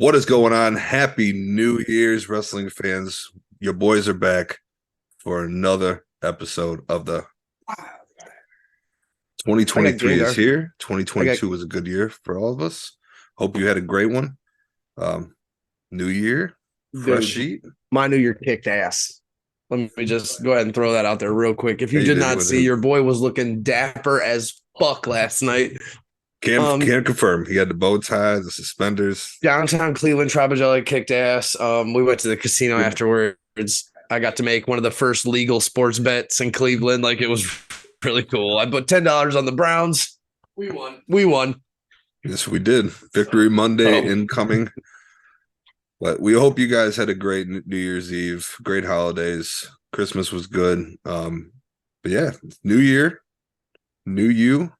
What is going on? Happy New Year's, wrestling fans. Your boys are back for another episode of the I got 2023 is Gengar. here. I got 2022 was a good year for all of us. Hope you had a great one. New year, fresh dude. sheet. My New Year kicked ass. Let me just go ahead and throw that out there real quick. If Yeah, you you did did not with see, him. your boy was looking dapper as fuck last night. Can't confirm. He had the bow tie, the suspenders. Downtown Cleveland, Trapagella kicked ass. We went to the casino Good. afterwards. I got to make one of the first legal sports bets in Cleveland. Like, it was really cool. I put $10 on the Browns. We won. Yes, we did. Victory Monday Oh. incoming. But we hope you guys had a great New Year's Eve, great holidays. Christmas was good. But yeah, New Year, new you,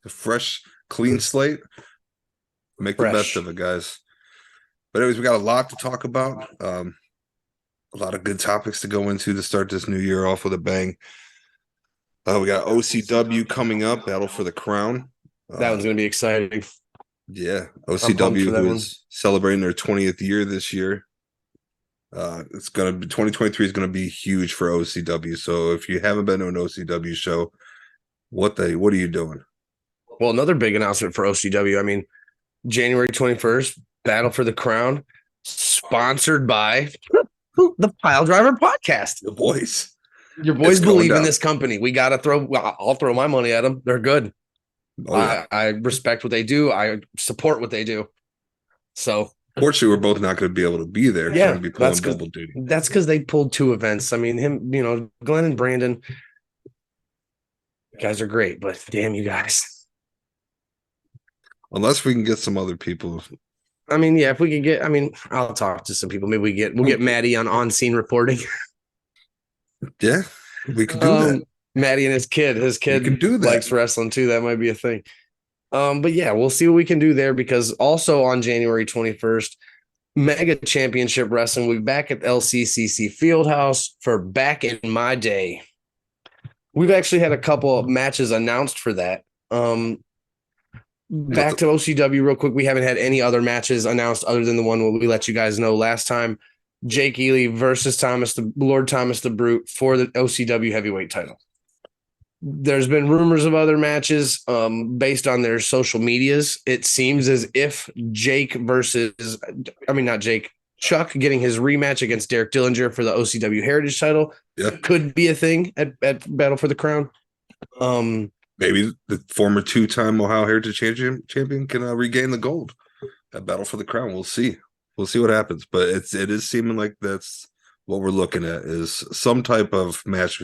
a fresh, clean slate. Make the best of it, guys. But anyways, we got a lot to talk about. A lot of good topics to go into to start this new year off with a bang. We got OCW coming up, Battle for the Crown. That one's going to be exciting. Yeah, I'm pumped for OCW that who one. is celebrating their 20th year this year. It's gonna be 2023 is gonna be huge for OCW. So if you haven't been to an OCW show, what are you doing? Well, another big announcement for OCW. I mean, January 21st, Battle for the Crown, sponsored by the Piledriver podcast. The boys. Your boys It's going believe in down. this company. We got to I'll throw my money at them. They're good. Oh, yeah. I respect what they do. I support what they do. So, Fortunately, we're both not going to be able to be there. yeah, We're going to be pulling that's double duty. because they pulled two events. I mean, Glenn and Brandon, you guys are great, but damn, you guys. Unless we can get some other people. I mean, yeah, if we can get, I'll talk to some people. Maybe we'll get Maddie on-scene reporting. Yeah, we could do that. Maddie and his kid can do that. likes wrestling too. That might be a thing. But yeah, we'll see what we can do there, because also on January 21st, Mega Championship Wrestling will be back at LCCC Fieldhouse for Back in My Day. We've actually had a couple of matches announced for that. Back to OCW real quick. We haven't had any other matches announced other than the one we let you guys know last time. Jake Ely versus Lord Thomas the Brute for the OCW heavyweight title. There's been rumors of other matches based on their social medias. It seems as if Chuck getting his rematch against Derek Dillinger for the OCW Heritage title could be a thing at Battle for the Crown. Maybe the former two-time Ohio Heritage champion can regain the gold at Battle for the Crown. We'll see. We'll see what happens. But it is seeming like that's what we're looking at, is some type of match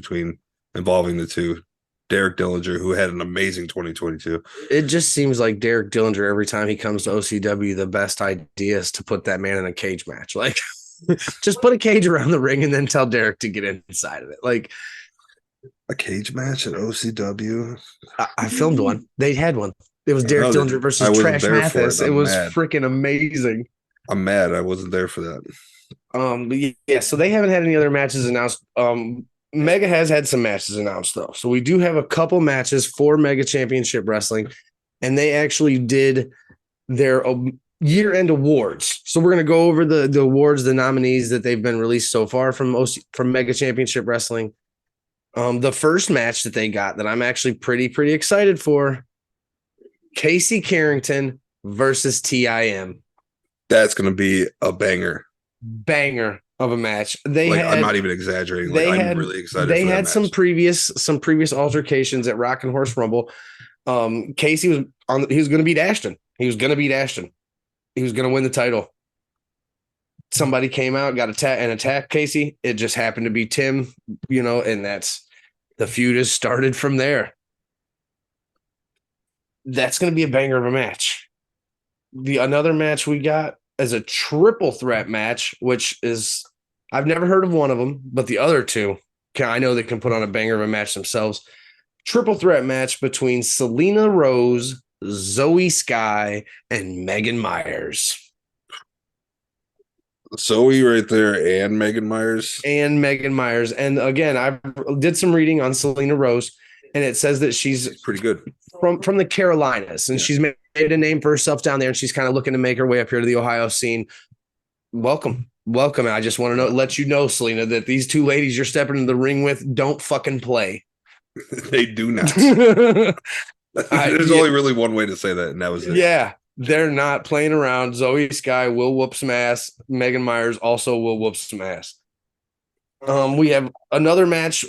involving the two. Derek Dillinger, who had an amazing 2022. It just seems like Derek Dillinger, every time he comes to OCW, the best idea is to put that man in a cage match. Like, just put a cage around the ring and then tell Derek to get inside of it. Like, a cage match at OCW. I filmed one. They had one. It was Derek Dillinger versus Trash Mathis. It was freaking amazing. I'm mad I wasn't there for that. But yeah, so they haven't had any other matches announced. Mega has had some matches announced, though. So we do have a couple matches for Mega Championship Wrestling, and they actually did their year-end awards. So we're going to go over the awards, the nominees that they've been released so far from Mega Championship Wrestling. The first match that they got that I'm actually pretty excited for, Casey Carrington versus TIM. That's going to be a banger of a match. I'm not even exaggerating. I'm really excited. They had some previous altercations at Rock and Horse Rumble. Casey was he was going to beat Ashton. He was going to win the title. Somebody came out, got attacked Casey. It just happened to be Tim, and that's the feud has started from there. That's going to be a banger of a match. Another match we got as a triple threat match, which is, I've never heard of one of them, but the other two, I know they can put on a banger of a match themselves. Triple threat match between Selena Rose, Zoe Sky, and Megan Myers. Zoe right there and Megan Myers. And again, I did some reading on Selena Rose, and it says that she's pretty good from the Carolinas, and she's made a name for herself down there, and she's kind of looking to make her way up here to the Ohio scene. Welcome. And I just want to let you know, Selena, that these two ladies you're stepping into the ring with don't fucking play. They do not. There's only really one way to say that, and that was it. Yeah, they're not playing around. Zoe Sky will whoop some ass. Megan Myers also will whoop some ass. We have another match.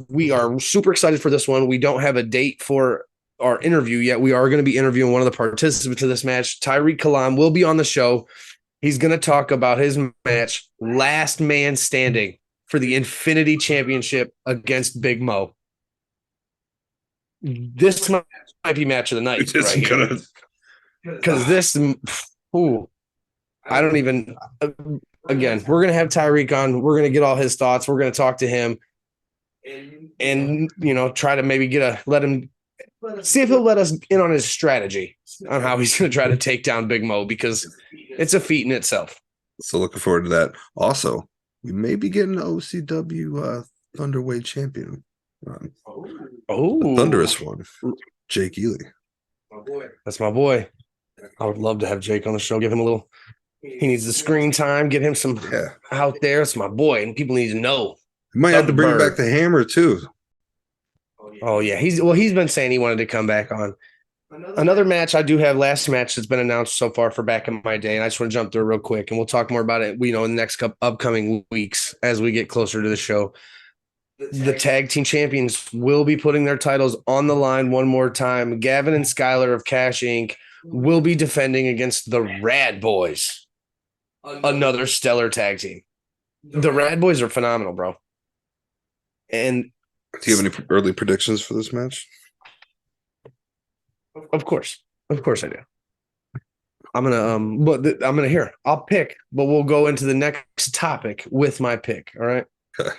We are super excited for this one. We don't have a date for our interview yet. We are going to be interviewing one of the participants of this match. Tyreek Kalam will be on the show. He's going to talk about his match, Last Man Standing, for the Infinity Championship against Big Mo. This might be match of the night, right? Because this, I don't even. Again, we're going to have Tyreek on. We're going to get all his thoughts. We're going to talk to him, and try to maybe let him see if he'll let us in on his strategy on how he's going to try to take down Big Mo, because it's a feat in itself. So looking forward to that. Also, we may be getting the OCW Thunderweight champion. The thunderous one, Jake Ely. That's my boy. I would love to have Jake on the show. Give him a little. He needs the screen time. Get him some out there. It's my boy, and people need to know. You might have to bring back the Hammer too. Oh yeah, he's been saying he wanted to come back on. Another match I do have, last match that's been announced so far for Back in My Day, and I just want to jump through real quick, and we'll talk more about it, in the next upcoming weeks as we get closer to the show. The tag team champions will be putting their titles on the line one more time. Gavin and Skylar of Cash Inc. will be defending against the Rad Boys, another stellar tag team. The Rad Boys are phenomenal, bro. And do you have any early predictions for this match? Of course I do. I'm gonna hear. I'll pick, but we'll go into the next topic with my pick. All right. Okay.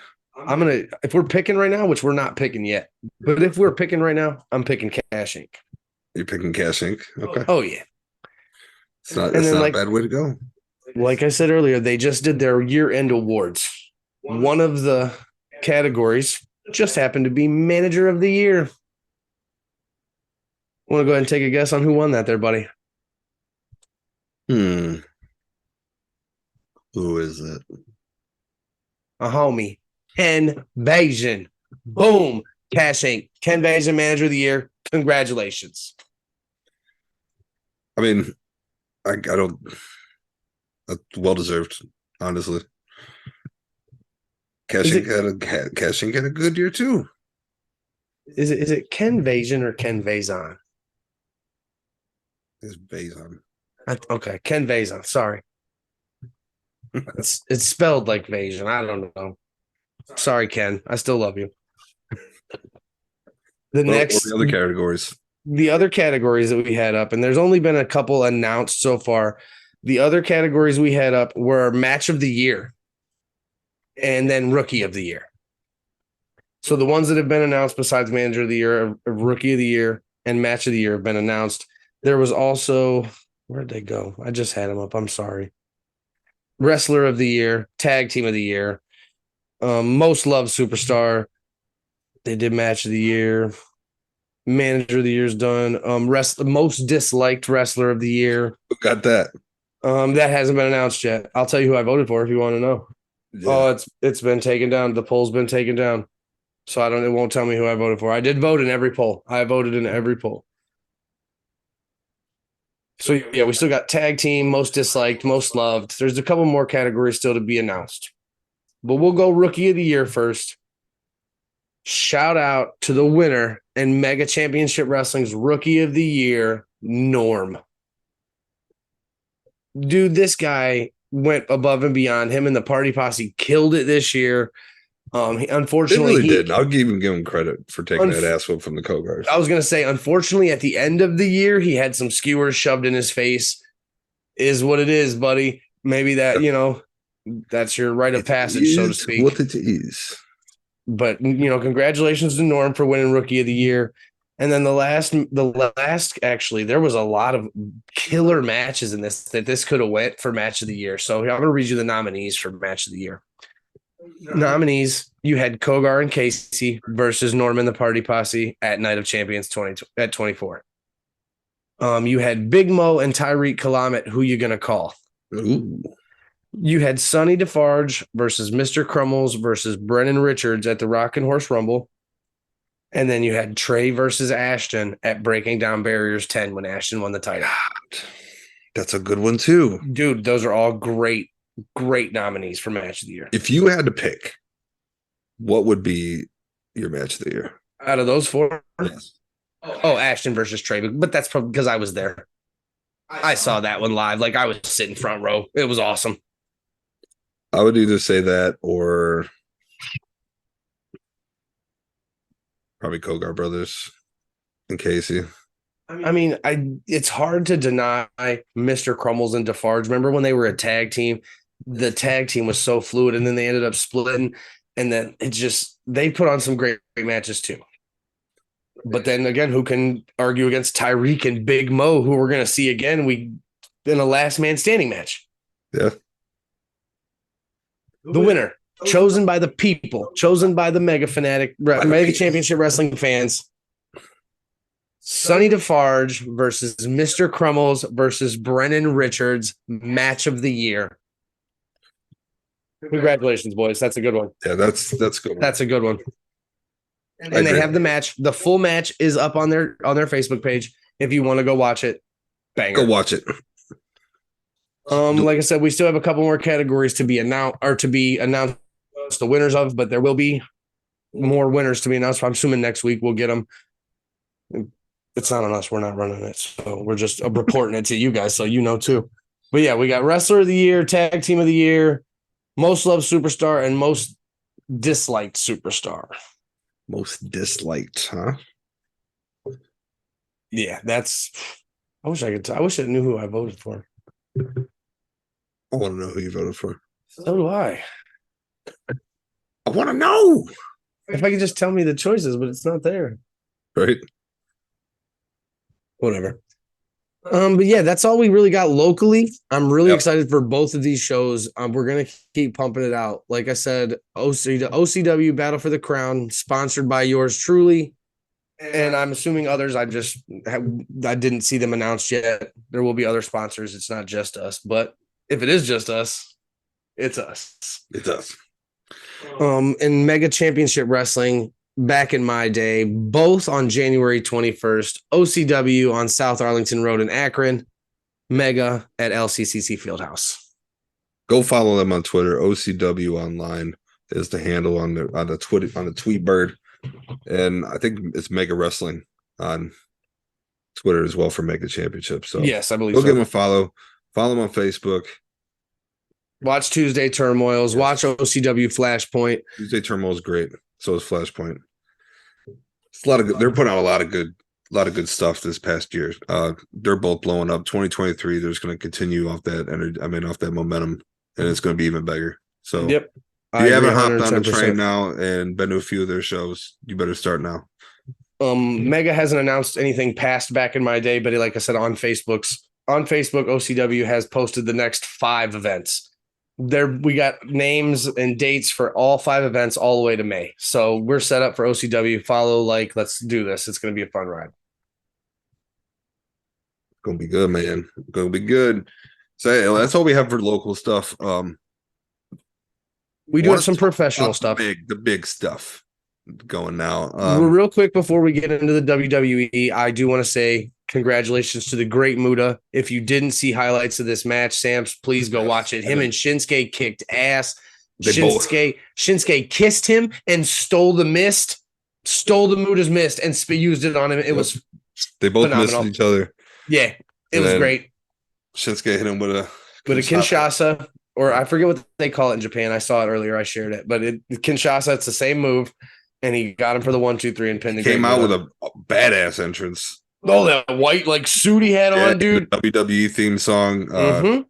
If we're picking right now, which we're not picking yet, but if we're picking right now, I'm picking Cash Inc. You're picking Cash Inc. Okay. Oh yeah. It's not a bad way to go. Like I said earlier, they just did their year-end awards. One of the categories just happened to be Manager of the Year. Want to go ahead and take a guess on who won that there, buddy? Who is it? A homie. Ken Vasion. Boom. Cash Inc. Ken Vasion, Manager of the Year. Congratulations. I mean, I don't. That's well deserved, honestly. Cash Inc. had a good year too. Is it Ken Vasion or Ken Vazon? It's Vazon. Okay, Ken Vazon. Sorry. It's spelled like Vasion. I don't know. Sorry, Ken. I still love you. The other categories. The other categories that we had up, and there's only been a couple announced so far. The other categories we had up were Match of the Year and then Rookie of the Year. So the ones that have been announced besides Manager of the Year, Rookie of the Year, and Match of the Year have been announced. There was also, where'd they go? I just had them up. I'm sorry. Wrestler of the Year, Tag Team of the Year, Most Loved Superstar. They did Match of the Year. Manager of the Year's done. Most Disliked Wrestler of the Year. Who got that? That hasn't been announced yet. I'll tell you who I voted for if you want to know. Yeah. Oh, it's been taken down. The poll's been taken down. So it won't tell me who I voted for. I did vote in every poll. I voted in every poll. So yeah, we still got Tag Team, Most Disliked, Most Loved. There's a couple more categories still to be announced. But we'll go Rookie of the Year first. Shout out to the winner and Mega Championship Wrestling's Rookie of the Year, Norm. Dude, this guy went above and beyond. Him and the Party Posse killed it this year. Unfortunately, they really did. I'll even give him credit for taking that ass whip from the Kogars. I was going to say, unfortunately, at the end of the year, he had some skewers shoved in his face. Is what it is, buddy. Maybe that, that's your rite of passage, so to speak. What it is. But, congratulations to Norm for winning Rookie of the Year. And then the last, actually, there was a lot of killer matches in this could have went for Match of the Year. So I'm going to read you the nominees for Match of the Year. Nominees, you had Kogar and Casey versus Norman the Party Posse at Night of Champions at 24. You had Big Mo and Tyreek Kalamet. Who you gonna call? Ooh. You had Sonny DeFarge versus Mr. Crummels versus Brennan Richards at the Rock and Horse Rumble. And then you had Trey versus Ashton at Breaking Down Barriers 10 when Ashton won the title. God, that's a good one too. Dude, those are all great nominees for Match of the Year. If you had to pick, what would be your match of the year? Out of those four? Yes. Oh, Ashton versus Trey. But that's probably because I was there. I saw that one live. Like I was sitting front row. It was awesome. I would either say that or probably Kogar Brothers and Casey. I mean, it's hard to deny Mr. Crummels and DeFarge. Remember when they were a tag team? The tag team was so fluid, and then they ended up splitting. And then they put on some great matches too. But then again, who can argue against Tyreek and Big Mo, who we're going to see again in a last man standing match? Yeah. The winner, chosen by the people, chosen by the Mega Championship Wrestling fans. Sonny DeFarge versus Mr. Crummels versus Brennan Richards, match of the year. Congratulations, boys. That's a good one. Yeah, that's good one. That's a good one. And they have the match. The full match is up on their Facebook page. If you want to go watch it, banger. Go watch it. Like I said, we still have a couple more categories to be announced the winners of, but there will be more winners to be announced. I'm assuming next week we'll get them. It's not on us. We're not running it. So we're just reporting it to you guys so you know too. But yeah, we got Wrestler of the Year, Tag Team of the Year, Most Loved Superstar, and Most Disliked Superstar. Most disliked, huh? Yeah, I wish I knew who I voted for. I want to know who you voted for. So do I. I want to know. If I could just tell me the choices, but it's not there. Right. Whatever. But yeah, that's all we really got locally. I'm really excited for both of these shows. We're gonna keep pumping it out. Like I said, OCW Battle for the Crown, sponsored by yours truly, and I'm assuming others. I didn't see them announced yet. There will be other sponsors. It's not just us, but if it is just us, it's us. It's us. In Mega Championship Wrestling, back in my day, both on January 21st, OCW on South Arlington Road in Akron, Mega at LCCC Fieldhouse. Go follow them on Twitter. OCW Online is the handle on the tweet bird, and I think it's Mega Wrestling on Twitter as well for Mega Championship. So yes, I believe go give them a follow. Follow them on Facebook. Watch Tuesday Turmoils. Yes. Watch OCW Flashpoint. Tuesday Turmoil is great. So is Flashpoint. It's a lot of good. They're putting out a lot of good stuff this past year. They're both blowing up. 2023, they're just going to continue off that energy. Off that momentum, and it's going to be even bigger. So, yep. If you haven't hopped on the train now and been to a few of their shows, you better start now. Mega hasn't announced anything past back in my day, but like I said, on Facebook, OCW has posted the next 5 events. We got names and dates for all 5 events all the way to May. So we're set up for OCW. Follow, let's do this. It's going to be a fun ride. Going to be good, man. Going to be good. So that's all we have for local stuff. We do have some professional stuff. The big stuff going now. Real quick before we get into the WWE, I do want to say congratulations to the great Muda. If you didn't see highlights of this match, Samps, please go watch it. Him and Shinsuke kicked ass. Shinsuke kissed him and stole the Muda's mist and used it on him. It was they both phenomenal. missed each other. Yeah, it was great. Shinsuke hit him with a Kinshasa, or I forget what they call it in Japan. I saw it earlier. I shared it, but Kinshasa, it's the same move, and he got him for the 1-2-3 and pinned. Came out with a badass entrance. Oh, that white suit he had on, dude. WWE theme song.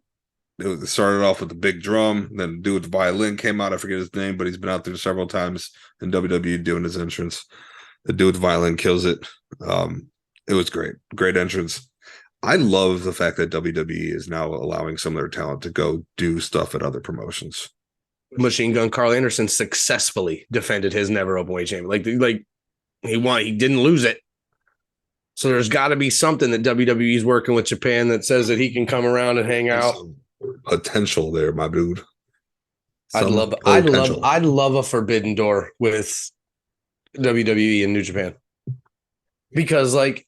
It started off with the big drum, then the dude with the violin came out. I forget his name, but he's been out there several times in WWE doing his entrance. The dude with the violin kills it. It was great. Great entrance. I love the fact that WWE is now allowing some of their talent to go do stuff at other promotions. Machine Gun Carl Anderson successfully defended his never openweight champion. He won. He didn't lose it. So there's got to be something that WWE is working with Japan that says that he can come around and hang out. Some potential there, my dude. I'd love a forbidden door with WWE and New Japan. Because like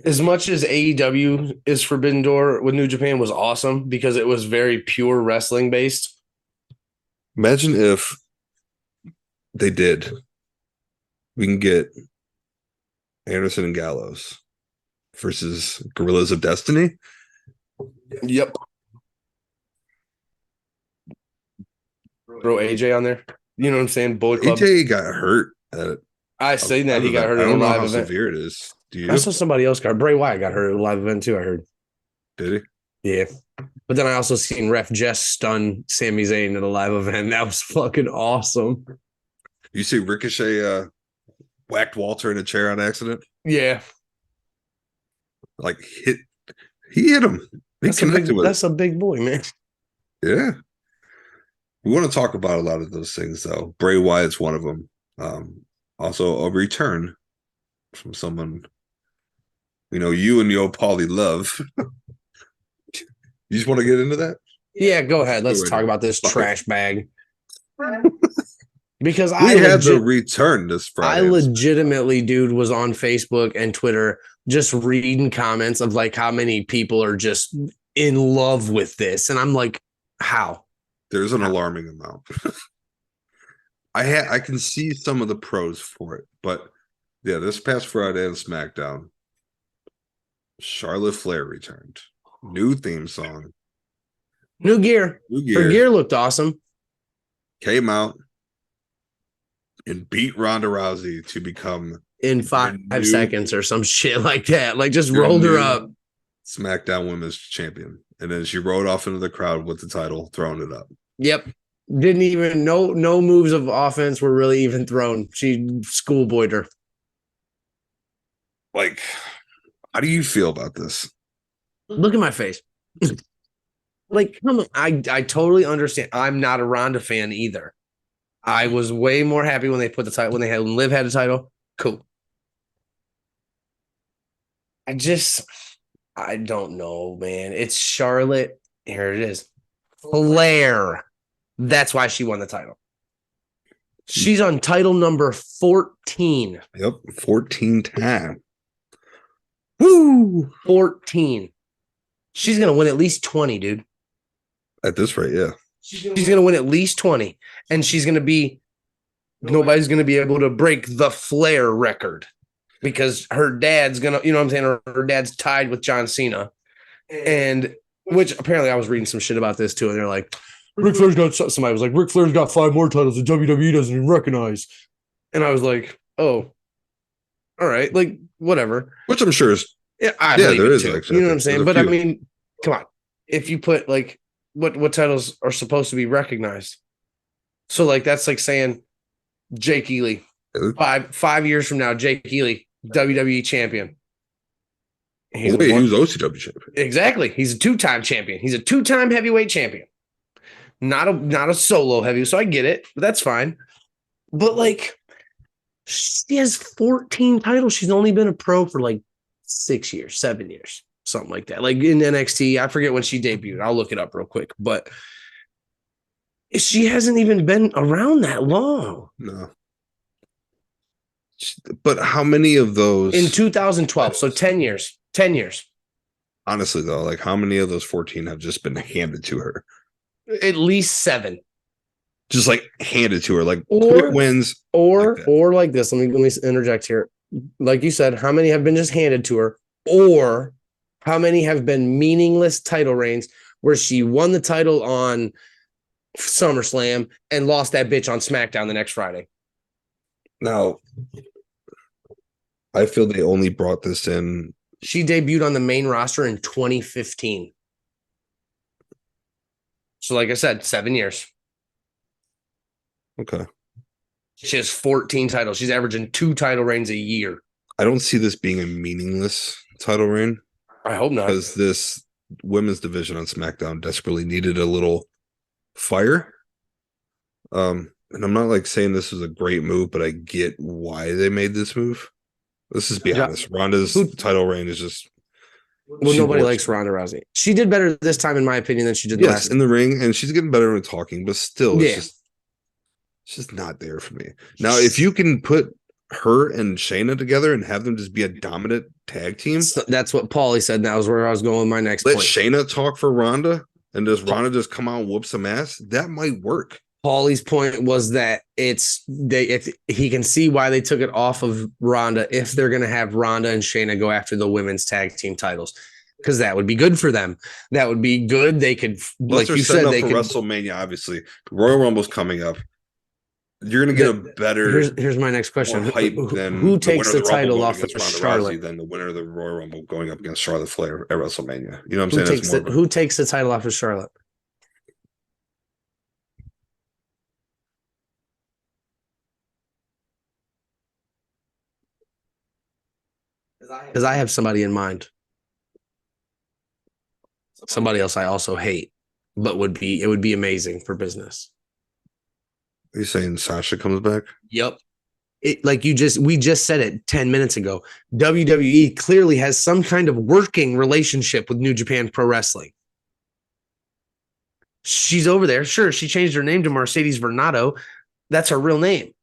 as much as AEW is Forbidden Door with New Japan was awesome because it was very pure wrestling based. Imagine if they did. We can get Anderson and Gallows versus Gorillas of Destiny. Yep. Throw AJ on there. You know what I'm saying? Bullet Club. AJ got hurt. I seen that he got hurt I at a don't know live how event. severe it is. Do you? I saw somebody else got Bray Wyatt got hurt at a live event too. I heard. Did he? Yeah. But then I also seen Ref Jess stun Sami Zayn at a live event. That was fucking awesome. You see Ricochet whacked Walter in a chair on accident? Yeah. Like he hit him. He connected with it. That's a big boy, man. Yeah. We want to talk about a lot of those things, though. Bray Wyatt's one of them. Also, a return from someone you and Yo Paulie love. You just want to get into that? Yeah, go ahead. Let's talk about this trash bag. Because we had the return this Friday. I legitimately, dude, was on Facebook and Twitter just reading comments of like how many people are just in love with this. And I'm like, how? There's an alarming amount. I can see some of the pros for it, but yeah, this past Friday on SmackDown, Charlotte Flair returned. New theme song. New gear. Her gear looked awesome. Came out and beat Ronda Rousey to become in 5 seconds or some shit like that. Like just rolled her up. SmackDown Women's Champion. And then she rode off into the crowd with the title, throwing it up. Yep. Didn't even no moves of offense were really even thrown. She schoolboyed her. Like, how do you feel about this? Look at my face. Like, come on. I totally understand. I'm not a Ronda fan either. I was way more happy when they put the title when Liv had a title. Cool. I don't know, man. It's Charlotte. Here it is. Flair. That's why she won the title. She's on title number 14. Yep, 14 times. Woo! 14. She's going to win at least 20, dude. At this rate, yeah. She's going to win at least 20. And she's going to be nobody's going to be able to break the Flair record because her dad's going to, you know what I'm saying? Her dad's tied with John Cena. And which apparently I was reading some shit about this too. And they're like, Ric Flair's got 5 more titles that WWE doesn't even recognize. And I was like, oh, all right. Like, whatever. Which I'm sure is. Yeah, there is actually. You know what I'm saying? But I mean, come on. If you put like what titles are supposed to be recognized. So like that's like saying Jake Ely. 5 years from now, Jake Ely, WWE champion. He was OCW champion. Exactly. He's a 2-time champion. He's a 2-time heavyweight champion. Not a solo heavy. So I get it. But that's fine. But like she has 14 titles. She's only been a pro for like 6 years, 7 years, something like that. Like in NXT, I forget when she debuted. I'll look it up real quick. But she hasn't even been around that long. No. But how many of those? In 2012. So 10 years. 10 years. Honestly, though, like how many of those 14 have just been handed to her? At least 7. Just like handed to her, like quick wins. Or like this. Let me interject here. Like you said, how many have been just handed to her? Or how many have been meaningless title reigns where she won the title on SummerSlam and lost that bitch on SmackDown the next Friday? Now, I feel they only brought this in. She debuted on the main roster in 2015. So, like I said, 7 years. Okay. She has 14 titles. She's averaging 2 title reigns a year. I don't see this being a meaningless title reign. I hope not. Because this women's division on SmackDown desperately needed a little fire. And I'm not like saying this was a great move, but I get why they made this move. Let's just be honest. Ronda's title reign is just. Well, nobody likes Ronda Rousey. She did better this time, in my opinion, than she did last. In the ring, and she's getting better at talking, but still, it's just not there for me. Now, if you can put her and Shayna together and have them just be a dominant tag team, that's what Paulie said. And that was where I was going with my next point. Let Shayna talk for Ronda, and does Ronda just come out and whoop some ass? That might work. Paulie's point was that if he can see why they took it off of Ronda, if they're going to have Ronda and Shayna go after the women's tag team titles, because that would be good for them. That would be good. They could, like you said, they could. WrestleMania, obviously, Royal Rumble's coming up. You're going to get a better. Here's my next question: who takes the title off of Charlotte? Than the winner of the Royal Rumble going up against Charlotte Flair at WrestleMania. You know what I'm saying? Who takes the title off of Charlotte? Because I have somebody in mind. Somebody else I also hate, but it would be amazing for business. Are you saying Sasha comes back? Yep. We just said it 10 minutes ago. WWE clearly has some kind of working relationship with New Japan Pro Wrestling. She's over there. Sure, she changed her name to Mercedes Vernado. That's her real name.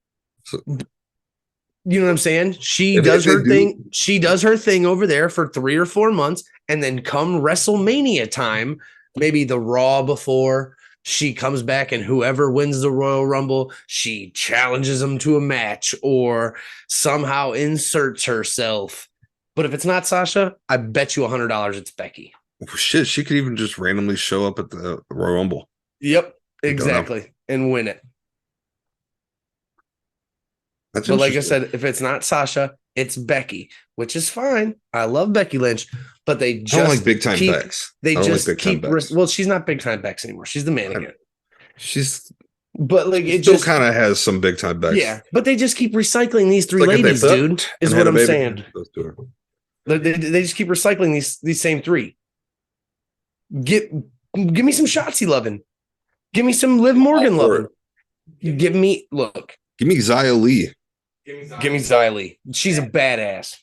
You know what I'm saying? She does her thing. She does her thing over there for 3 or 4 months, and then come WrestleMania time, maybe the Raw before, she comes back, and whoever wins the Royal Rumble, she challenges them to a match or somehow inserts herself. But if it's not Sasha, I bet you $100 it's Becky. Oh, shit, she could even just randomly show up at the Royal Rumble. Yep, exactly, and win it. But like I said, if it's not Sasha, it's Becky, which is fine. I love Becky Lynch, but they just don't like big time Bex. They just keep. Well, she's not big time Bex anymore. She's the man again. But like it still kind of has some big time Bex. Yeah, but they just keep recycling these 3 ladies, dude. Is what I'm saying. They just keep recycling these same 3. Give me some Shotzi loving. Give me some Liv Morgan loving. Give me Xia Li. Give me Xia Li. She's a badass.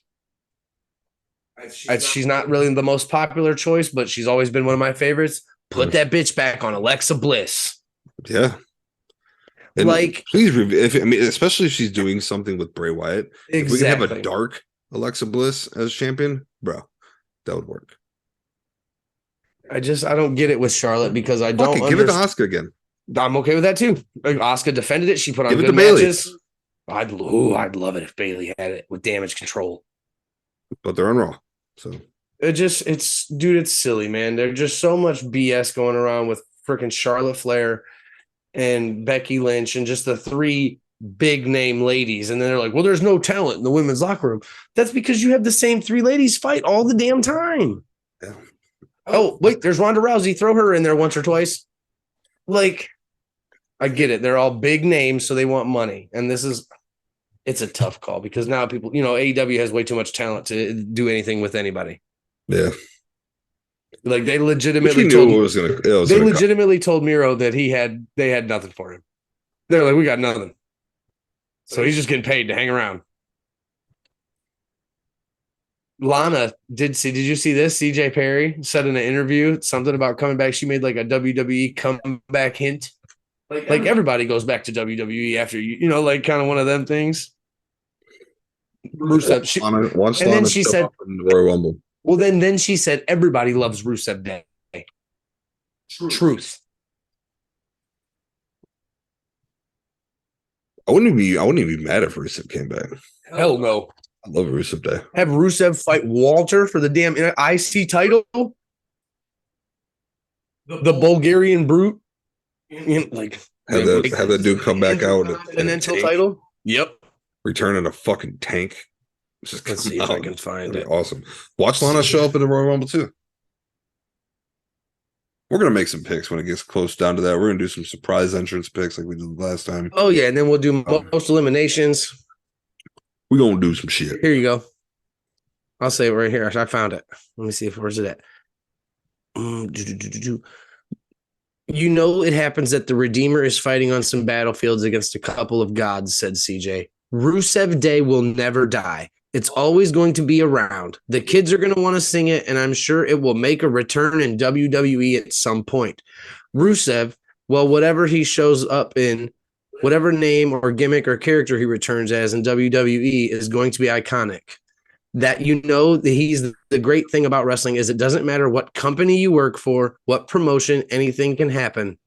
She's not really the most popular choice, but she's always been one of my favorites. Put that bitch back on Alexa Bliss. Yeah. And please, especially if she's doing something with Bray Wyatt. Exactly. If we can have a dark Alexa Bliss as champion, bro, that would work. I don't get it with Charlotte because I don't give it to Asuka again. I'm okay with that too. Asuka defended it. She put on good matches. I'd love it if Bayley had it with Damage Control. But they're on Raw, so it's silly, man. There's just so much BS going around with freaking Charlotte Flair and Becky Lynch and just the 3 big name ladies, and then they're like, "Well, there's no talent in the women's locker room." That's because you have the same 3 ladies fight all the damn time. Yeah. Oh, wait, there's Ronda Rousey. Throw her in there once or twice. Like, I get it. They're all big names, so they want money. And it's a tough call because now people, AEW has way too much talent to do anything with anybody. Yeah. Like they legitimately told Miro that they had nothing for him. They're like, we got nothing. So he's just getting paid to hang around. Lana did you see this? CJ Perry said in an interview something about coming back. She made like a WWE comeback hint. Like everybody goes back to WWE after like kind of one of them things. Rusev. And then she said Royal Rumble. Well, then she said everybody loves Rusev Day. Truth. I wouldn't even be mad if Rusev came back. Hell no. I love Rusev Day. Have Rusev fight Walter for the damn IC title? The Bulgarian brute? Have that dude come back out and then title? Yep. Return in a fucking tank. Let's see if I can find it. Awesome. Watch Lana show up in the Royal Rumble too. We're gonna make some picks when it gets close down to that. We're gonna do some surprise entrance picks like we did last time. Oh yeah, and then we'll do most eliminations. We're gonna do some shit. Here you go. I'll say it right here. I found it. Let me see where's it at. It happens that the Redeemer is fighting on some battlefields against a couple of gods, said CJ. Rusev Day will never die. It's always going to be around. The kids are going to want to sing it, and I'm sure it will make a return in WWE at some point. Rusev, well, whatever he shows up in, whatever name or gimmick or character he returns as in WWE is going to be iconic. That he's the great thing about wrestling is it doesn't matter what company you work for, what promotion, anything can happen.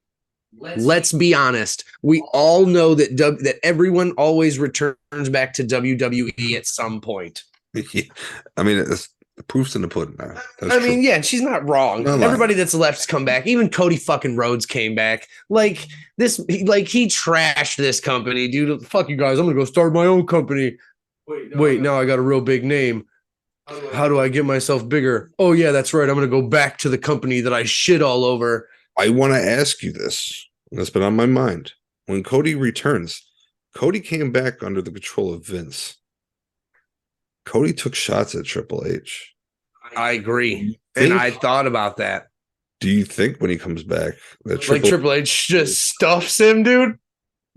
Let's be honest. We all know that that everyone always returns back to WWE at some point. I mean, it's, the proof's in the pudding. I mean, yeah, she's not wrong. Everybody that's left's come back. Even Cody fucking Rhodes came back. Like this, like he trashed this company, dude. Fuck you guys. I'm gonna go start my own company. Wait, now I got a real big name. How do I get myself bigger? Oh yeah, that's right. I'm gonna go back to the company that I shit all over. I want to ask you this. That's been on my mind. When Cody returns, Cody came back under the control of Vince. Cody took shots at Triple H. I agree. And I thought about that. Do you think when he comes back that Triple H just stuffs him, dude?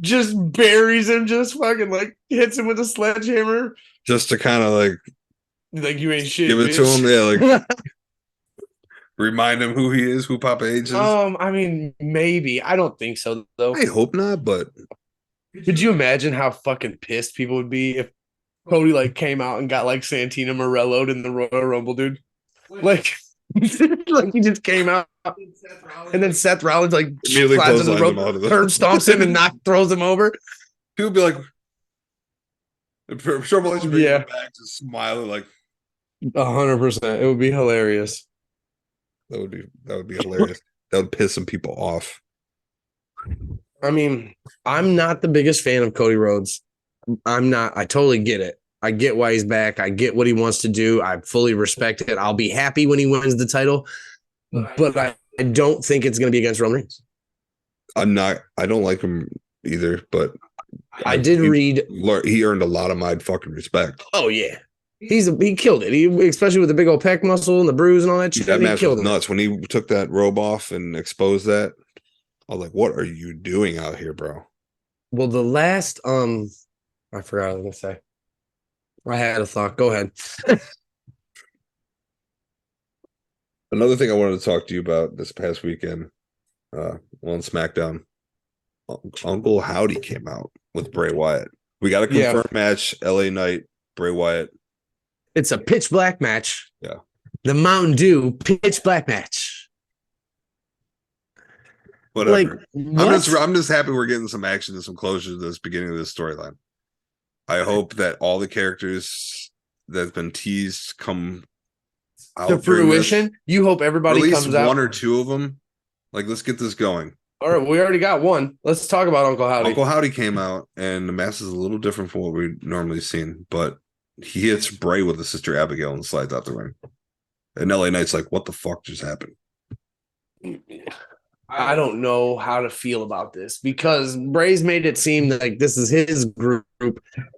Just buries him, just fucking like hits him with a sledgehammer. Just to kind of like you ain't shit. Give it to him, yeah, like remind him who he is, who Papa H is. I mean, maybe. I don't think so, though. I hope not, but could you imagine how fucking pissed people would be if Cody like came out and got like Santino Morello'd in the Royal Rumble, dude? Like, like he just came out and then Seth Rollins like flies in the rope, curb stomps him and throws him over. People be like, Triple H back just smiling like 100%. It would be hilarious. That would be hilarious. That would piss some people off. I mean, I'm not the biggest fan of Cody Rhodes. I'm not. I totally get it. I get why he's back. I get what he wants to do. I fully respect it. I'll be happy when he wins the title, but I don't think it's going to be against Roman Reigns. I don't like him either, but I did read. He earned a lot of my fucking respect. Oh, yeah. He killed it. Especially with the big old pec muscle and the bruise and all that shit. That match was nuts. When he took that robe off and exposed that, I was like, what are you doing out here, bro? Well, the last, I forgot what I was going to say. I had a thought. Go ahead. Another thing I wanted to talk to you about this past weekend, on SmackDown, Uncle Howdy came out with Bray Wyatt. We got a confirmed match, LA Knight, Bray Wyatt. It's a pitch black match. Yeah. The Mountain Dew pitch black match. Whatever. I'm just happy we're getting some action and some closure to this beginning of this storyline. I hope that all the characters that's been teased come out to fruition. You hope everybody comes out. One or two of them. Like, let's get this going. All right, we already got one. Let's talk about Uncle Howdy. Uncle Howdy came out, and the match is a little different from what we've normally seen, but he hits Bray with his sister Abigail and slides out the ring. And LA Knight's like, what the fuck just happened? I don't know how to feel about this because Bray's made it seem like this is his group,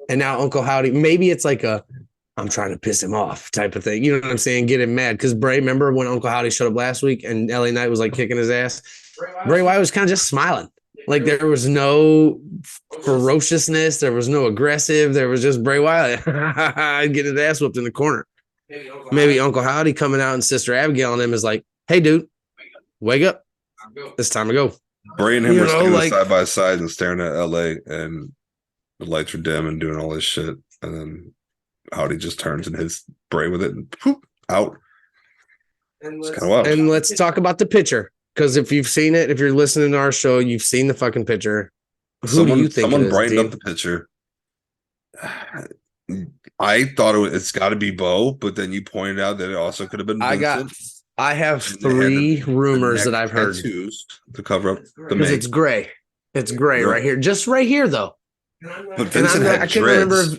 and now Uncle Howdy, maybe it's like I'm trying to piss him off type of thing. You know what I'm saying? Get him mad. Because Bray, remember when Uncle Howdy showed up last week and LA Knight was like kicking his ass? Bray Wyatt was kind of just smiling. Like there was no ferociousness. There was no aggressive. There was just Bray Wyatt getting his ass whooped in the corner. Maybe Uncle Howdy coming out and Sister Abigail and him is like, hey, dude, wake up. It's time to go. Bray and him were standing side by side and staring at LA, and the lights were dim and doing all this shit. And then Howdy just turns and hits Bray with it and poof, out. And let's talk about the picture. Because if you've seen it, if you're listening to our show, you've seen the fucking picture. Who do you think someone brightened up the picture. I thought it's got to be Bo, but then you pointed out that it also could have been Vincent. I have three rumors that I've heard to cover up the because it's gray. It's gray right here, just right here though. But Vincent had dreads.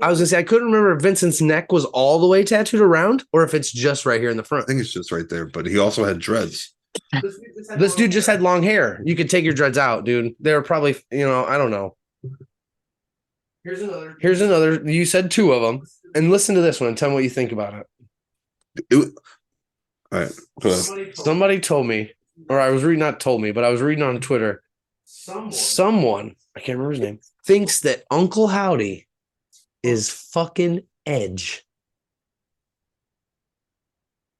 I was gonna say I couldn't remember if Vincent's neck was all the way tattooed around or if it's just right here in the front. I think it's just right there, but he also had dreads. This dude just had long hair. You could take your dreads out, dude. They were probably, I don't know. Here's another. You said two of them, and listen to this one and tell me what you think about it. All right, go ahead. Somebody told me, or I was reading, not told me, but I was reading on Twitter. Someone, I can't remember his name, thinks that Uncle Howdy is fucking Edge.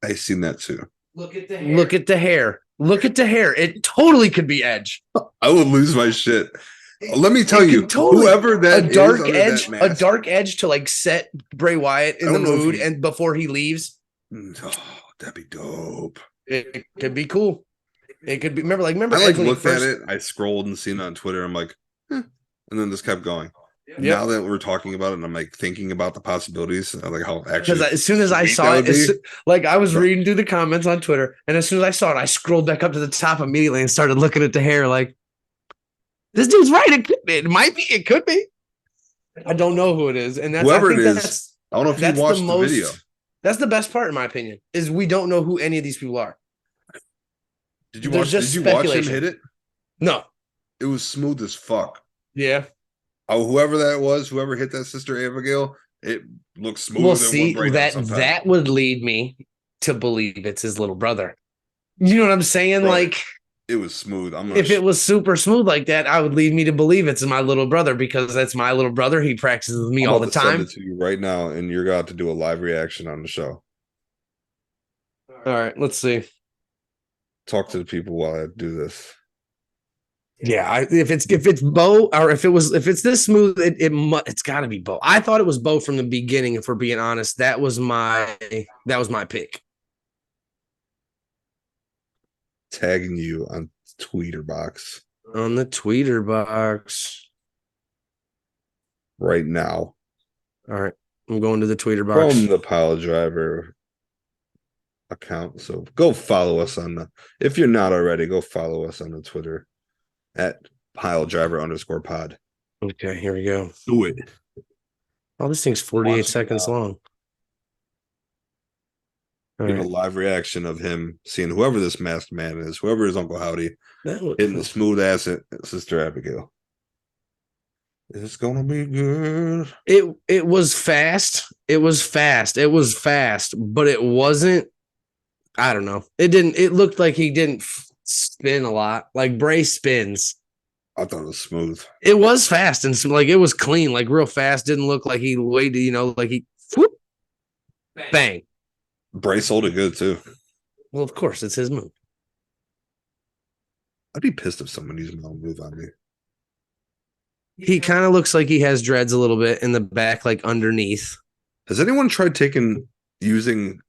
I seen that too. Look at the hair. Look at the hair. Look at the hair. It totally could be Edge. I would lose my shit. Let me tell you, totally, whoever that a dark is edge, that mask, a dark edge to like set Bray Wyatt in the mood, and before he leaves. Oh, that'd be dope. It could be cool. It could be. Remember I like looked at it. I scrolled and seen it on Twitter. I'm like, and then just kept going. Yep. Now that we're talking about it, and I'm like thinking about the possibilities, like how actually. Because as soon as I saw it, like I was reading through the comments on Twitter, and as soon as I saw it, I scrolled back up to the top immediately and started looking at the hair. Like, this dude's right. It could be. It might be. It could be. I don't know who it is, and that's whoever it is. I don't know if you watched the video. That's the best part, in my opinion, is we don't know who any of these people are. Did you watch him hit it? No. It was smooth as fuck. Yeah. Oh, whoever that was, whoever hit that Sister Abigail, it looks smooth. Well, see, that would lead me to believe it's his little brother. You know what I'm saying? Bro, like, it was smooth. If it was super smooth like that, I would lead me to believe it's my little brother, because that's my little brother. He practices with me all the time. Send it to you right now, and you're going to do a live reaction on the show. All right, let's see. Talk to the people while I do this. Yeah, if it's Bo, or if it's this smooth, it's got to be Bo. I thought it was Bo from the beginning. If we're being honest, that was my pick. Tagging you on Tweeter box. On the Tweeter box right now. All right, I'm going to the Tweeter box from the Piledriver account. So go follow us if you're not already, go follow us on the Twitter at Piledriver_pod. Okay, here we go. Do it. Oh, this thing's 48 seconds long. Give a live reaction of him seeing whoever this masked man is, whoever is Uncle Howdy, hitting the smooth ass at Sister Abigail. It's gonna be good. It was fast. It was fast, but it wasn't. I don't know. It looked like he didn't spin a lot. Like Bray spins. I thought it was smooth. It was fast and like it was clean, like real fast. Didn't look like he waited, like he whoop, bang. Bray sold it good too. Well, of course, it's his move. I'd be pissed if someone used my own move on me. He kind of looks like he has dreads a little bit in the back, like underneath. Has anyone tried using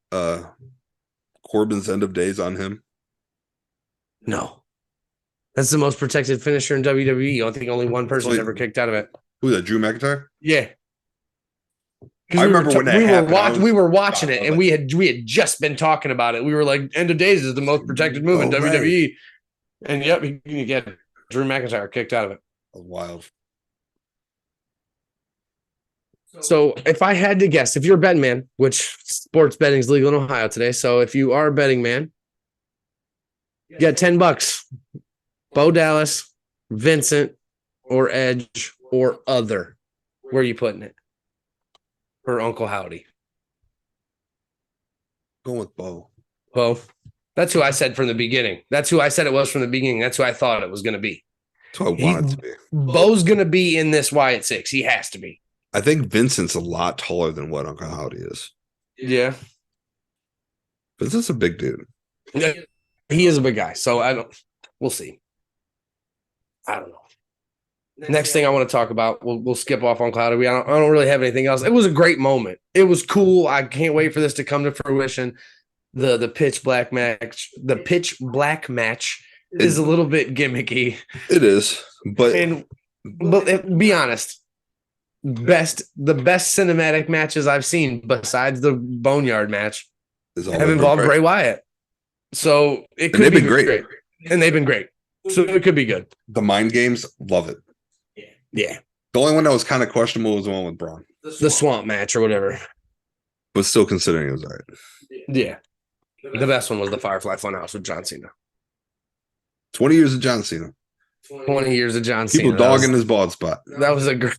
Corbin's end of days on him? No. That's the most protected finisher in WWE. I think only one person's ever kicked out of it. Who's that, Drew McIntyre? Yeah. I remember when that happened. We were watching it, and we had just been talking about it. We were like, "End of Days is the most protected move in WWE," and yep, you get Drew McIntyre kicked out of it. That's wild. So, if I had to guess, if you're a betting man, which sports betting is legal in Ohio today, so if you are a betting man, you got $10. Bo Dallas, Vincent, or Edge, or other. Where are you putting it? For Uncle Howdy. Going with Bo. Bo. That's who I said from the beginning. That's who I said it was from the beginning. That's who I thought it was going to be. That's who I want it to be. Bo's going to be in this Wyatt 6. He has to be. I think Vincent's a lot taller than what Uncle Howdy is. Yeah. Vincent's a big dude. Yeah, he is a big guy. So we'll see. I don't know. Next thing I want to talk about, we'll skip off Uncle Howdy. I don't really have anything else. It was a great moment. It was cool. I can't wait for this to come to fruition. The pitch black match. The pitch black match is a little bit gimmicky. It is, but be honest. The best cinematic matches I've seen besides the Boneyard match have involved Bray Wyatt. So it could be great. And they've been great. So it could be good. The mind games, love it. Yeah. The only one that was kind of questionable was the one with Braun. The swamp match or whatever. But still considering it was all right. Yeah. The best one was the Firefly Funhouse with John Cena. 20 years of John Cena. 20 years of John Cena. People dogging his bald spot. That was a great.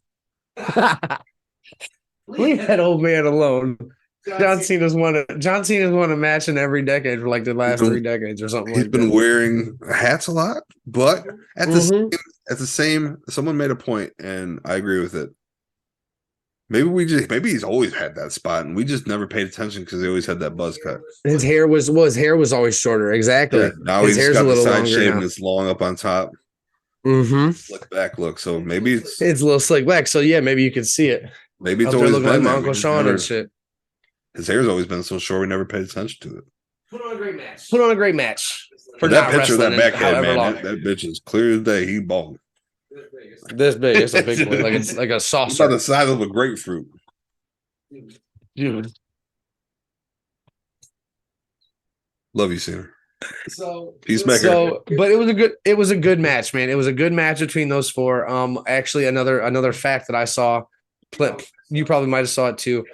Leave that old man alone. John Cena's won a match in every decade for like the last 3 decades or something. He's been wearing hats a lot, but at the same, someone made a point, and I agree with it. maybe he's always had that spot, and we just never paid attention because he always had that buzz cut. His hair was always shorter. Exactly. Yeah, now His he's hair's a got the little side longer shave now. and it's long up on top, Mm-hmm. slick back look. So maybe It's a little slick back. So yeah, maybe you could see it. it's Up there always looking like been my that. We Uncle just Sean never, and shit. his hair's always been so short. We never paid attention to it. Put on a great match. Put on a great match. For That not picture, of that wrestling backhead, however man, long. that bitch is clear as day. He bald. This big. It's a big one. Like it's like a It's about saucer. the size of a grapefruit. Dude. Love you, Cena. Peacemaker. But it was a good match, man. It was a good match between those four. Actually, another fact that I saw, you probably might have saw it too.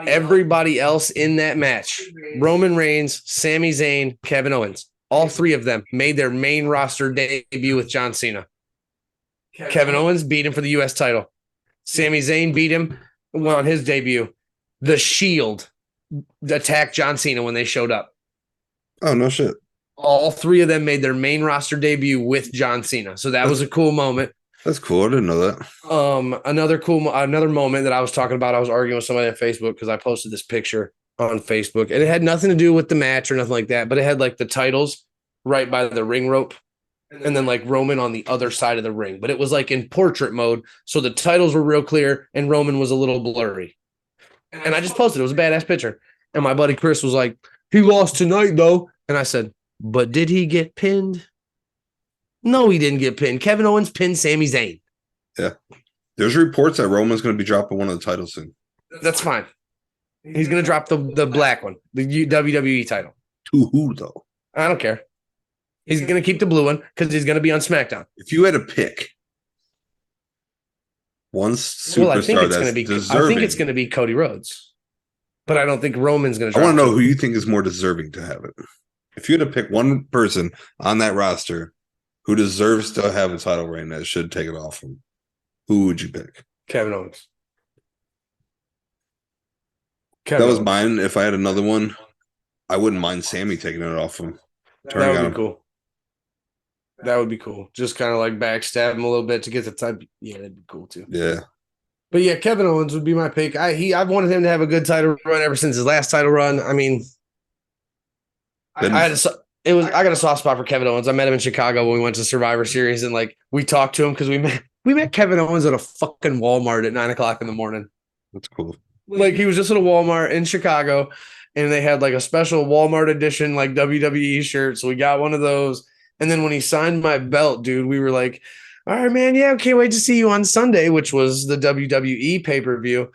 Everybody else in that match, Roman Reigns, Sami Zayn, Kevin Owens, all three of them made their main roster debut with John Cena. Kevin Owens beat him for the U.S. title. Sami Zayn beat him on his debut. The Shield attacked John Cena when they showed up. Oh, no shit. All three of them made their main roster debut with John Cena. So that was a cool moment. That's cool. I didn't know that. Another moment that I was talking about, I was arguing with somebody on Facebook because I posted this picture on Facebook, and it had nothing to do with the match or nothing like that, but it had like the titles right by the ring rope and then like Roman on the other side of the ring. But it was like in portrait mode. So the titles were real clear and Roman was a little blurry. And I just posted it. It was a badass picture. And my buddy Chris was like, he lost tonight though. And I said, but did he get pinned? No, he didn't get pinned. Kevin Owens pinned Sami Zayn. Yeah. There's reports that Roman's going to be dropping one of the titles soon. That's fine. He's going to drop the black one, the WWE title. To who, though? I don't care. He's going to keep the blue one because he's going to be on SmackDown. If you had to pick one superstar deserving. I think it's going to be Cody Rhodes. But I don't think Roman's going to drop I want to know who you think is more deserving to have it. If you had to pick one person on that roster who deserves to have a title reign that should take it off him, who would you pick? Kevin Owens. That was mine. If I had another one, I wouldn't mind Sami taking it off him. That would be cool. That would be cool. Just kind of like backstab him a little bit to get the type. Yeah, that'd be cool too. Yeah. But yeah, Kevin Owens would be my pick. I've wanted him to have a good title run ever since his last title run. I mean, I got a soft spot for Kevin Owens. I met him in Chicago when we went to Survivor Series, and like we talked to him because we met Kevin Owens at a fucking Walmart at 9:00 in the morning. That's cool. Like he was just at a Walmart in Chicago, and they had like a special Walmart edition like WWE shirt. So we got one of those. And then when he signed my belt, dude, we were like, all right, man, yeah, can't wait to see you on Sunday, which was the WWE pay-per-view.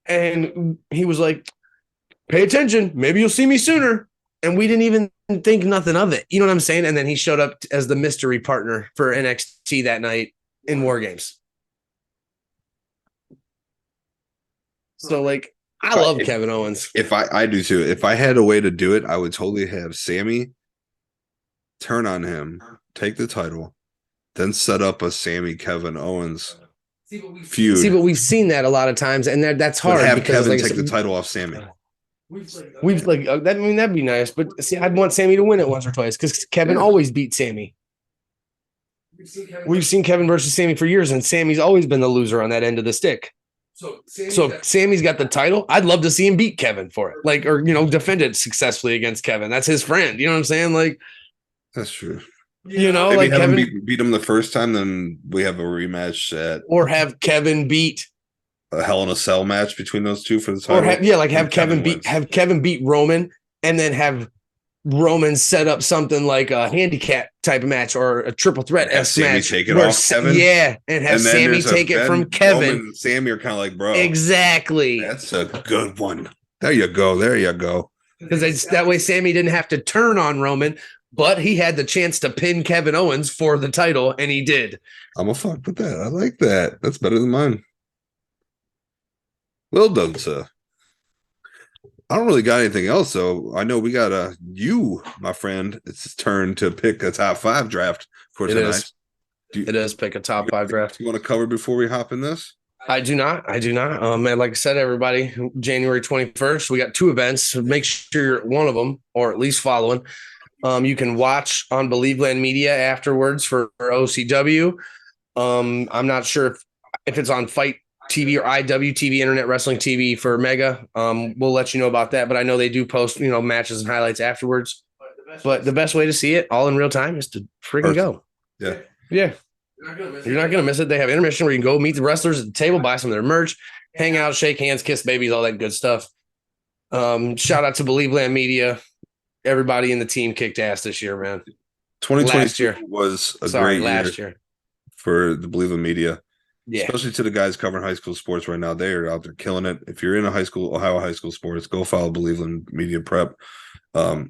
And he was like, pay attention. Maybe you'll see me sooner. And we didn't even think nothing of it. You know what I'm saying? And then he showed up as the mystery partner for NXT that night in War Games. So, like, I love Kevin Owens. If I do too. If I had a way to do it, I would totally have Sami turn on him, take the title, then set up a Sami Kevin Owens feud. See, but we've seen that a lot of times, and that's hard. Have because, Kevin take the title off Sami. We've like that. I mean, that'd be nice, but see, I'd want Sami to win it once or twice because Kevin always beat Sami. We've seen Kevin versus Sami for years, and Sami's always been the loser on that end of the stick. So Sami's got the title. I'd love to see him beat Kevin for it, like, or defend it successfully against Kevin. That's his friend. You know what I'm saying? Like, that's true. Maybe like Kevin beat him the first time, then we have a rematch or have Kevin beat a Hell in a Cell match between those two for the title. Or have Kevin beat Roman, and then have Roman set up something like a handicap type of match or a triple threat match. Take it off Kevin. Yeah, and have Sami take it from Kevin. Roman and Sami are kind of like, bro. Exactly. That's a good one. There you go. Because that way Sami didn't have to turn on Roman, but he had the chance to pin Kevin Owens for the title, and he did. I'm a fuck with that. I like that. That's better than mine. Well done, sir. I don't really got anything else, so I know we got you, my friend. It's his turn to pick a top 5 draft for tonight. It is pick a top 5 draft. You want to cover before we hop in this? I do not. And like I said, everybody, January 21st, we got 2 events. Make sure you're one of them, or at least following. You can watch on Believeland Media afterwards for OCW. I'm not sure if it's on Fight TV or IWTV, Internet Wrestling TV for Mega. We'll let you know about that. But I know they do post, matches and highlights afterwards. But the best way to see it all in real time is to freaking go. Yeah. Yeah. You're not going to miss it. They have intermission where you can go meet the wrestlers at the table, buy some of their merch, hang out, shake hands, kiss babies, all that good stuff. Shout out to Believeland Media. Everybody in the team kicked ass this year, man. 2022 was a great year for the Believeland Media. Yeah. Especially to the guys covering high school sports right now. They are out there killing it. If you're in Ohio high school sports, go follow Believeland Media Prep. A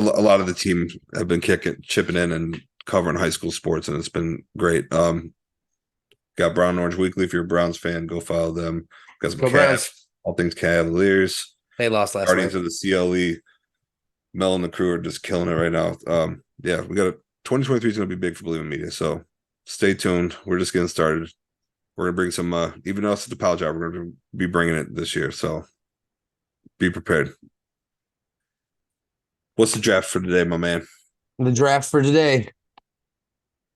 lot of the team have been chipping in and covering high school sports, and it's been great. Got Brown and Orange Weekly. If you're a Browns fan, go follow them. Got some Cavs, all things Cavaliers. They lost last Guardians of the CLE. Mel and the crew are just killing it right now. Yeah, we got 2023 is going to be big for Believeland Media, so stay tuned. We're just getting started. We're going to bring some, even though it's the Pile Job, we're going to be bringing it this year, so be prepared. What's the draft for today, my man? The draft for today.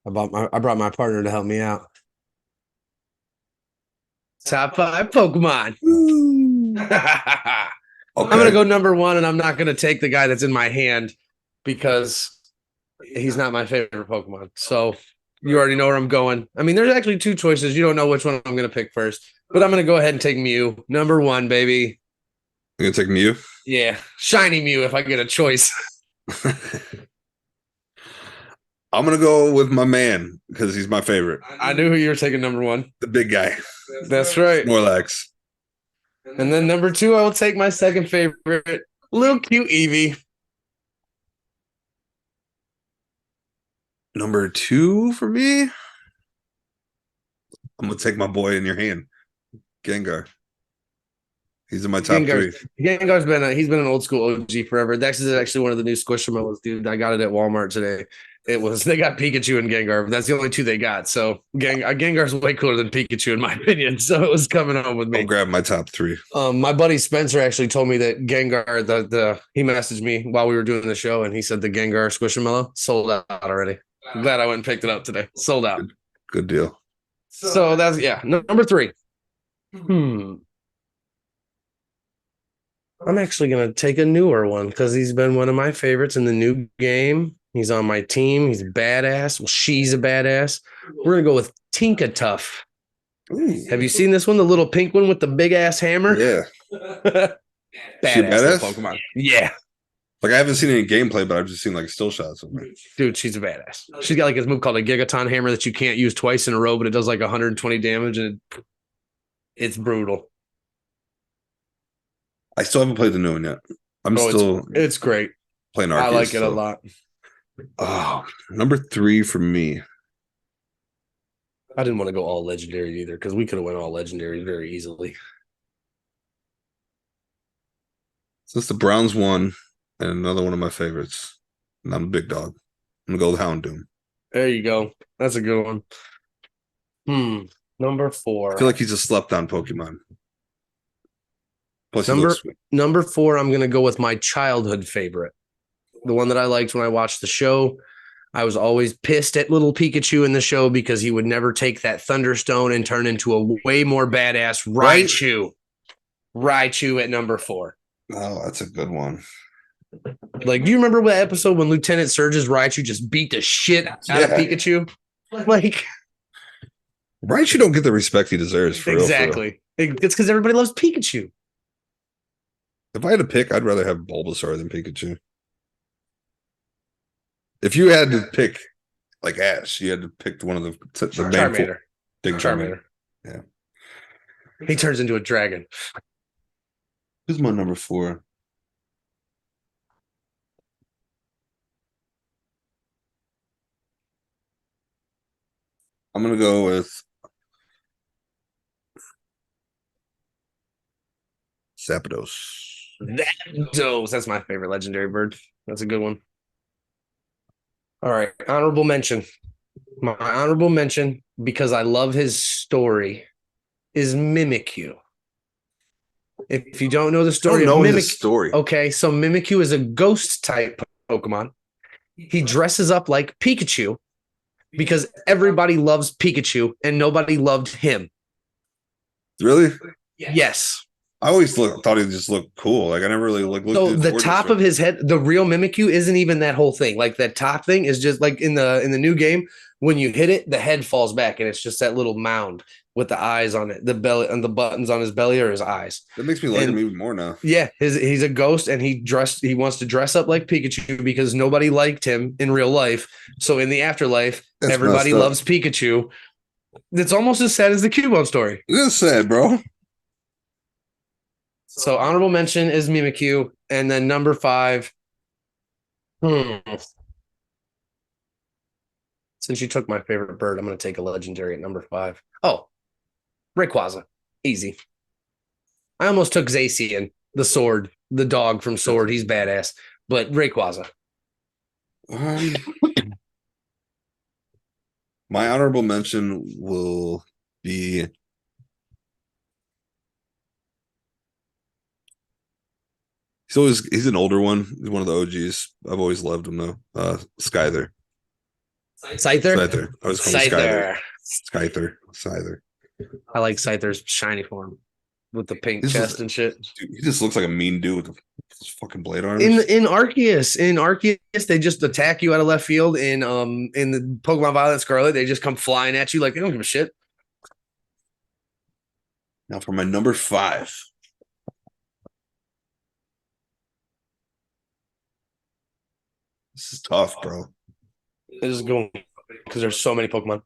I brought my partner to help me out. Top 5 Pokemon. Okay. I'm going to go number 1, and I'm not going to take the guy that's in my hand because he's not my favorite Pokemon. So you already know where I'm going. I mean, there's actually 2 choices. You don't know which one I'm going to pick first, but I'm going to go ahead and take Mew. Number 1, baby. You're going to take Mew? Yeah. Shiny Mew if I get a choice. I'm going to go with my man because he's my favorite. I knew who you were taking number 1. The big guy. That's right. Snorlax. And then number 2, I will take my second favorite, little cute Eevee. Number 2 for me, I'm going to take my boy in your hand, Gengar. He's in my top 3. Gengar's he's been an old school OG forever. This is actually one of the new Squishmallows, dude. I got it at Walmart today. They got Pikachu and Gengar, but that's the only 2 they got. So Gengar's way cooler than Pikachu in my opinion. So it was coming home with me. I'll grab my top 3. My buddy Spencer actually told me that Gengar, he messaged me while we were doing the show, and he said the Gengar Squishmallow sold out already. I'm glad I went and picked it up today. Sold out. Good deal. So that's number 3. I'm actually going to take a newer one because he's been one of my favorites in the new game. He's on my team. He's badass. Well, she's a badass. We're going to go with Tinkatuff. Have you seen this one? The little pink one with the big ass hammer? Yeah. Badass Pokemon. Yeah. Like, I haven't seen any gameplay, but I've just seen like still shots of her. Dude, she's a badass. She's got like this move called a Gigaton hammer that you can't use twice in a row, but it does like 120 damage, and it's brutal. I still haven't played the new one yet. It's great. Playing Arceus. I like it a lot. Oh, number 3 for me. I didn't want to go all legendary either because we could have went all legendary very easily. Since the Browns won, and another one of my favorites, and I'm a big dog, I'm going to go with Houndoom. There you go. That's a good one. Number 4. I feel like he's a slept-on Pokemon. Plus, number 4, I'm going to go with my childhood favorite. The one that I liked when I watched the show. I was always pissed at little Pikachu in the show because he would never take that Thunderstone and turn into a way more badass Raichu. Raichu at number 4. Oh, that's a good one. Like, do you remember that episode when Lieutenant Surge's Raichu just beat the shit out of Pikachu? Like, Raichu don't get the respect he deserves. For exactly. Real. It's because everybody loves Pikachu. If I had to pick, I'd rather have Bulbasaur than Pikachu. If you had to pick, like Ash, you had to pick one of the main four. Big Charmander. Yeah. He turns into a dragon. Who's my number 4? I'm going to go with Zapdos. That's my favorite legendary bird. That's a good one. All right. Honorable mention. My honorable mention, because I love his story, is Mimikyu. If you don't know the story, I don't know his story. Okay, so Mimikyu is a ghost type Pokemon. He dresses up like Pikachu because everybody loves Pikachu and nobody loved him. Really? Yes. I always thought he just looked cool. Like I never really looked So at the towards top of his head, the real Mimikyu isn't even that whole thing. Like that top thing is just like in the new game, when you hit it, the head falls back and it's just that little mound with the eyes on it, the belly and the buttons on his belly or his eyes. That makes me like him And even more now. yeah, he's a ghost and he wants to dress up like Pikachu because nobody liked him in real life. So in the afterlife, That's everybody messed up. loves Pikachu. It's almost as sad as the Cubone story. It's sad, bro. So honorable mention is Mimikyu, and then number 5. Since you took my favorite bird, I'm going to take a legendary at number 5. Oh, Rayquaza. Easy. I almost took Zacian, the sword, the dog from Sword. He's badass. But Rayquaza. My honorable mention will be he's an older one. He's one of the OGs. I've always loved him though. Skyther. Scyther? Scyther. I was calling him Skyther. Scyther. Scyther. I like Scyther's shiny form with the pink chest and shit. Dude, he just looks like a mean dude with his fucking blade arms. In Arceus, they just attack you out of left field. In the Pokemon Violet and Scarlet, they just come flying at you like they don't give a shit. Now for my number 5. This is tough, bro. They just go because there's so many Pokemon.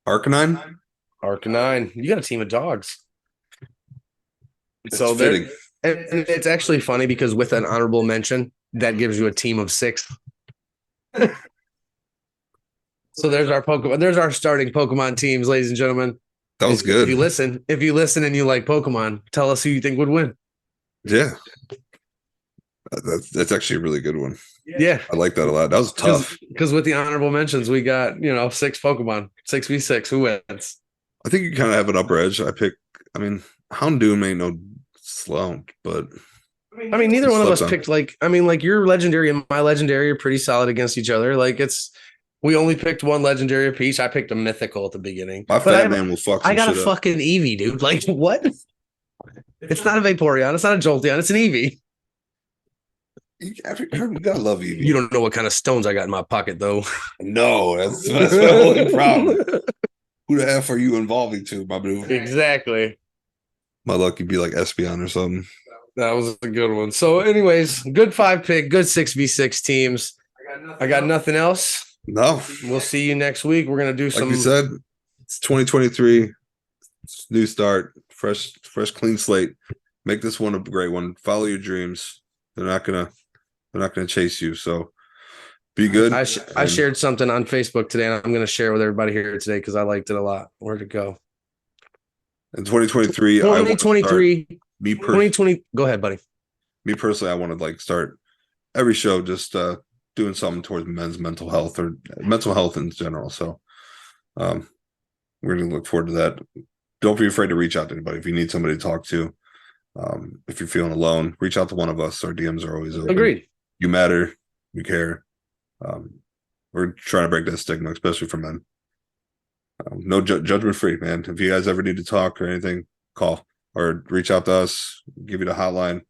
Arcanine? Arcanine. You got a team of dogs. It's So fitting. and it's actually funny because with an honorable mention, that gives you a team of 6. So there's our Pokemon. There's our starting Pokemon teams, ladies and gentlemen. That was good. If you listen and you like Pokemon, tell us who you think would win. Yeah. That's actually a really good one. Yeah. I like that a lot. That was tough. Because with the honorable mentions, we got, 6 Pokemon, 6v6. Who wins? I think you kind of have an upper edge. Houndoom ain't no slump, but neither one of us picked your legendary and my legendary are pretty solid against each other. We only picked one legendary apiece. I picked a mythical at the beginning. My fat man will fuck some I got shit a up. fucking Eevee, dude. Like, what? It's not a Vaporeon. It's not a Jolteon. It's an Eevee. You gotta love Eevee. You don't know what kind of stones I got in my pocket, though. No, that's my only problem. Who the F are you involving to, my dude? Exactly. My luck, you'd be like Espeon or something. That was a good one. So, anyways, good 5 pick, good 6v6 teams. I got nothing else. No. We'll see you next week. We're gonna do some. Like you said, it's 2023. It's new start, fresh, clean slate. Make this one a great one. Follow your dreams. They're not gonna chase you. So be good. I shared something on Facebook today, and I'm gonna share with everybody here today because I liked it a lot. Where'd it go? In 2023, 2023, me 2020. Go ahead, buddy. Me personally, I want to start every show just doing something towards men's mental health or mental health in general. So we're going to look forward to that. Don't be afraid to reach out to anybody if you need somebody to talk to. If you're feeling alone, reach out to one of us. Our DMs are always open. Agreed. You matter. You care. We're trying to break that stigma, especially for men. No judgment free, man. If you guys ever need to talk or anything, call or reach out to us. Give you the hotline.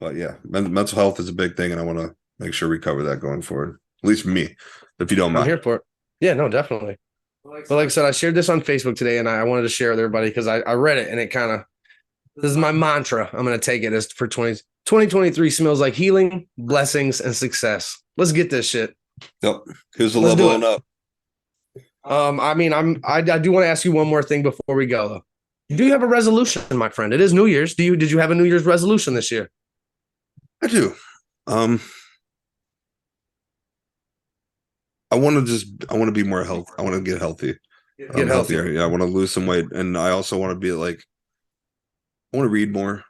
But yeah, mental health is a big thing, and I want to make sure we cover that going forward. At least me, if you don't mind. I'm here for it. Yeah, no, definitely. But like I said, I shared this on Facebook today, and I wanted to share with everybody because I read it, and it kind of, this is my mantra. I'm going to take it as for 2023 smells like healing, blessings, and success. Let's get this shit. Yep. Here's the leveling up. I do want to ask you one more thing before we go, though. Do you have a resolution, my friend? It is New Year's. Did you have a New Year's resolution this year? I do. I want to be more healthy. I want to get healthy. Get healthier. Yeah, I want to lose some weight, and I also want to be I want to read more.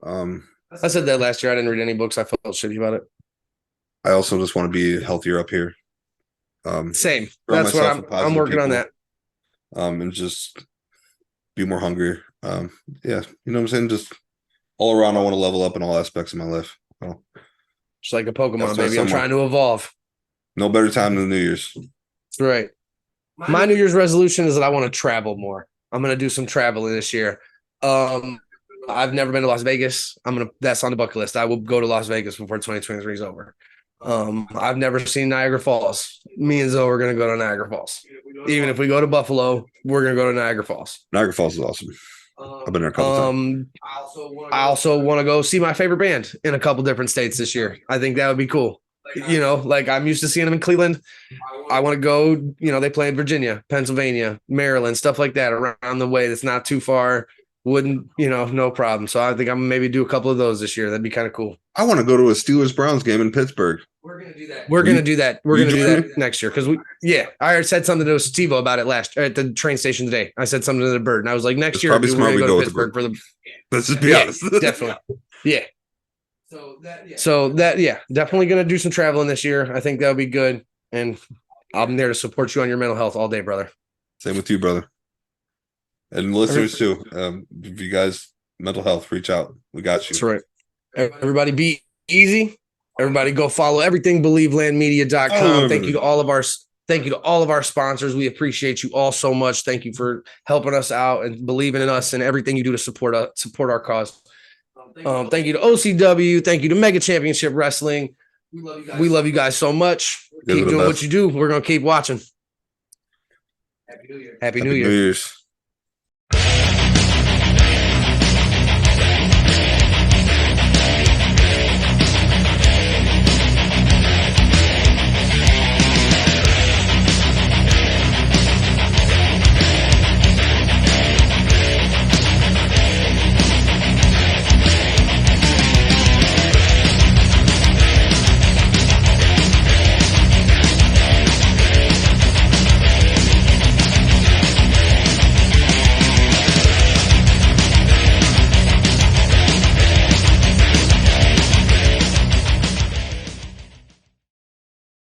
I said that last year. I didn't read any books. I felt shitty about it. I also just want to be healthier up here. Same. That's what I'm working on that. And just be more hungry. Yeah, you know what I'm saying? Just all around, I want to level up in all aspects of my life. So, just like a Pokemon, baby. I'm trying to evolve. No better time than New Year's. That's right. My New Year's resolution is that I want to travel more. I'm going to do some traveling this year. I've never been to Las Vegas. That's on the bucket list. I will go to Las Vegas before 2023 is over. I've never seen Niagara Falls. Me and Zoe are going to go to Niagara Falls. Even if we go to Buffalo, we're going to go to Niagara Falls. Niagara Falls is awesome. I've been there a couple times. I also want to go see my favorite band in a couple different states this year. I think that would be cool. Like I'm used to seeing them in Cleveland. I want to go, they play in Virginia, Pennsylvania, Maryland, stuff like that around the way that's not too far. Wouldn't, no problem. So I think I'm maybe do a couple of those this year. That'd be kind of cool. I want to go to a Steelers-Browns game in Pittsburgh. We're going to do that. We're going to do that next year. Because I already said something to Steve about it at the train station today. I said something to the bird and I was like, next year, we're going to go to Pittsburgh for the. Let's just be honest. Definitely. Yeah. So definitely going to do some traveling this year. I think that'll be good. And I'm there to support you on your mental health all day, brother. Same with you, brother. And listeners too. If you guys mental health, reach out. We got you. That's right. Everybody be easy. Everybody go follow everything believelandmedia.com. Thank you to all of our sponsors. We appreciate you all so much. Thank you for helping us out and believing in us and everything you do to support our cause. Thank you to OCW. Thank you to Mega Championship Wrestling. We love you guys so much. Keep doing what you do. We're going to keep watching. Happy New Year. Happy New Year's.